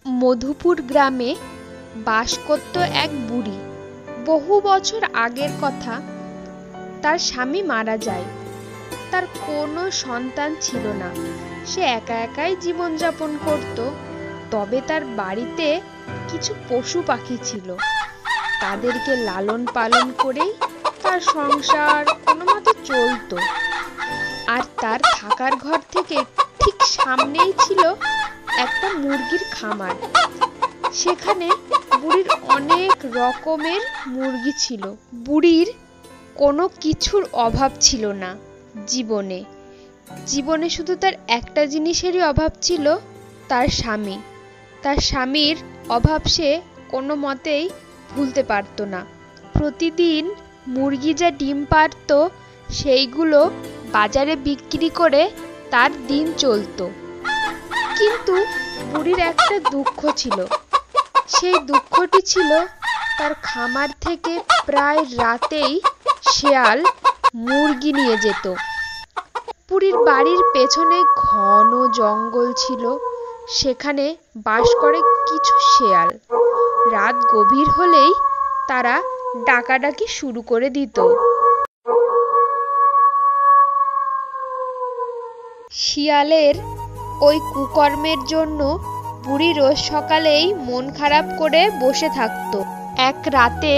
মধুপুর গ্রামে বাস করত এক বুড়ি। বহু বছর আগের কথা। তার স্বামী মারা যায়। তার কোনো সন্তান ছিল না। সে একা একাই জীবনযাপন করত। তবে তার বাড়িতে কিছু পশু পাখি ছিল। তাদেরকে লালন পালন করেই তার সংসার কোনো মতে চলত। আর তার থাকার ঘর থেকে ঠিক সামনেই ছিল একটা মুরগির খামার। সেখানে বুড়ির অনেক রকমের মুরগি ছিল। বুড়ির কোনো কিছুর অভাব ছিল না। জীবনে শুধু তার একটা জিনিসেরই অভাব ছিল, তার স্বামী। তার স্বামীর অভাব সে কোনো মতেই ভুলতে পারত না। প্রতিদিন মুরগি যা ডিম পাড়ত সেইগুলো বাজারে বিক্রি করে তার দিন চলত। কিন্তু বুড়ির একটা দুঃখ ছিল। সেই দুঃখটি ছিল তার খামার থেকে প্রায় রাতেই শেয়াল মুরগি নিয়ে যেত। বুড়ির বাড়ির পেছনে ঘন জঙ্গল ছিল। সেখানে বাস করে কিছু শেয়াল। রাত গভীর হলেই তারা ডাকাডাকি শুরু করে দিত। শিয়ালের ওই কুকর্মের জন্য বুড়ি রোজ সকালেই মন খারাপ করে বসে থাকত। এক রাতে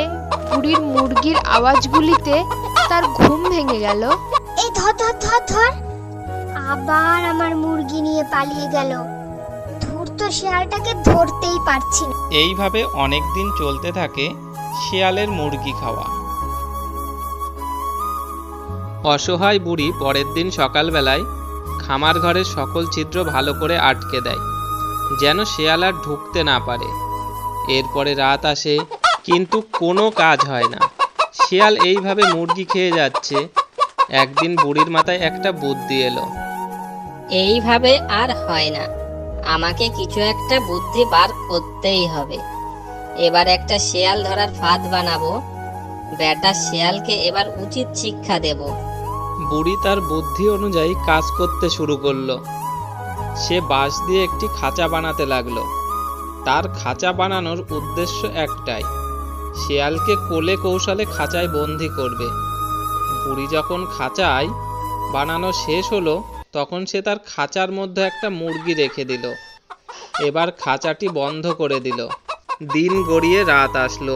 বুড়ির মুরগির আওয়াজগুলিতে তার ঘুম ভেঙে গেল। এই ধর ধর ধর ধর, আবার আমার মুরগি নিয়ে পালিয়ে গেল। ধূর্ত শিয়ালটাকে ধরতেই পারছি না। এইভাবে অনেক দিন চলতে থাকে শিয়ালের মুরগি খাওয়া। অসহায় বুড়ি পরের দিন সকালবেলায় খামার ঘরের সকল ছিদ্র ভালো করে আটকে দেয়, যেন শিয়াল আর ঢুকতে না পারে। এরপরে রাত আসে, কিন্তু কোনো কাজ হয় না। শিয়াল এইভাবে মুরগি খেয়ে যাচ্ছে। একদিন বুড়ির মাথায় একটা বুদ্ধি এলো। এইভাবে আর হয় না, আমাকে কিছু একটা বুদ্ধি বার করতেই হবে। এবার একটা শিয়াল ধরার ফাঁদ বানাবো। বেটা শিয়ালকে এবার উচিত শিক্ষা দেব। বুড়ি তার বুদ্ধি অনুযায়ী কাজ করতে শুরু করলো। সে বাঁশ দিয়ে একটি খাঁচা বানাতে লাগলো। তার খাঁচা বানানোর উদ্দেশ্য একটাই, শিয়ালকে কোলে কৌশলে খাঁচায় বন্দি করবে। বুড়ি যখন খাঁচায় বানানো শেষ হলো, তখন সে তার খাঁচার মধ্যে একটা মুরগি রেখে দিল। এবার খাঁচাটি বন্ধ করে দিল। দিন গড়িয়ে রাত আসলো।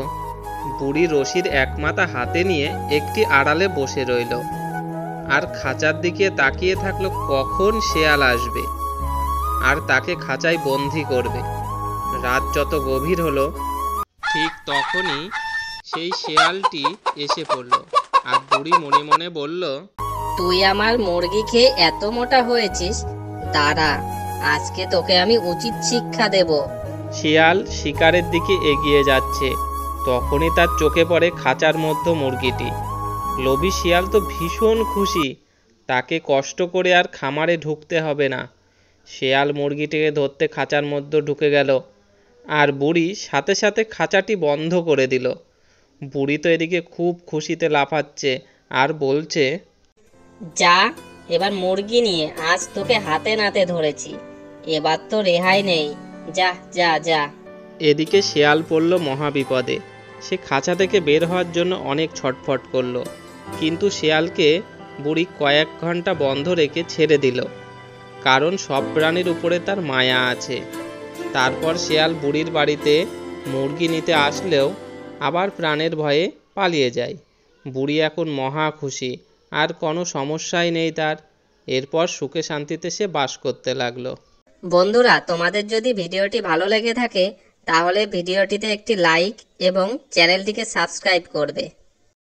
বুড়ি রশির এক মাথা হাতে নিয়ে একটি আড়ালে বসে রইল আর খাঁচার দিকে তাকিয়ে থাকলো কখন শিয়াল আসবে আর তাকে খাঁচায় বন্দি করবে। রাত যত গভীর হলো, ঠিক তখনই সেই শিয়ালটি এসে পড়ল। আর বুড়ি মনে মনে বলল, তুই আমার মুরগি খেয়ে এত মোটা হয়েছিস, দাঁড়া, আজকে তোকে আমি উচিত শিক্ষা দেব। শিয়াল শিকারের দিকে এগিয়ে যাচ্ছে। তখনই তার চোখে পড়ে খাঁচার মধ্যে মুরগিটি। লোভী শিয়াল তো ভীষণ খুশি, তাকে কষ্ট করে আর খামারে ঢুকতে হবে না। শিয়াল মুরগিটিকে ধরতে খাঁচার মধ্যে ঢুকে গেল আর বুড়ি সাথে সাথে খাঁচাটি বন্ধ করে দিল। বুড়ি তো এদিকে খুব খুশিতে লাফাচ্ছে আর বলছে, যা, এবার মুরগি নিয়ে আজ তোকে হাতে নাতে ধরেছি, এবার তো রেহাই নেই, যা যা যা। এদিকে শিয়াল পড়ল মহাবিপদে। সে খাঁচা থেকে বের হওয়ার জন্য অনেক ছটফট করলো, কিন্তু শিয়ালকে বুড়ি কয়েক ঘন্টা বন্ধ রেখে ছেড়ে দিল, কারণ সব প্রাণীর উপরে তার মায়া আছে। তারপর শিয়াল বুড়ির বাড়িতে মুরগি নিতে আসলেও আবার প্রাণের ভয়ে পালিয়ে যায়। বুড়ি এখন মহা খুশি, আর কোনো সমস্যাই নেই তার। এরপর সুখে শান্তিতে সে বাস করতে লাগলো। বন্ধুরা, তোমাদের যদি ভিডিওটি ভালো লেগে থাকে তাহলে ভিডিওটিতে একটি লাইক এবং চ্যানেলটিকে সাবস্ক্রাইব করবে।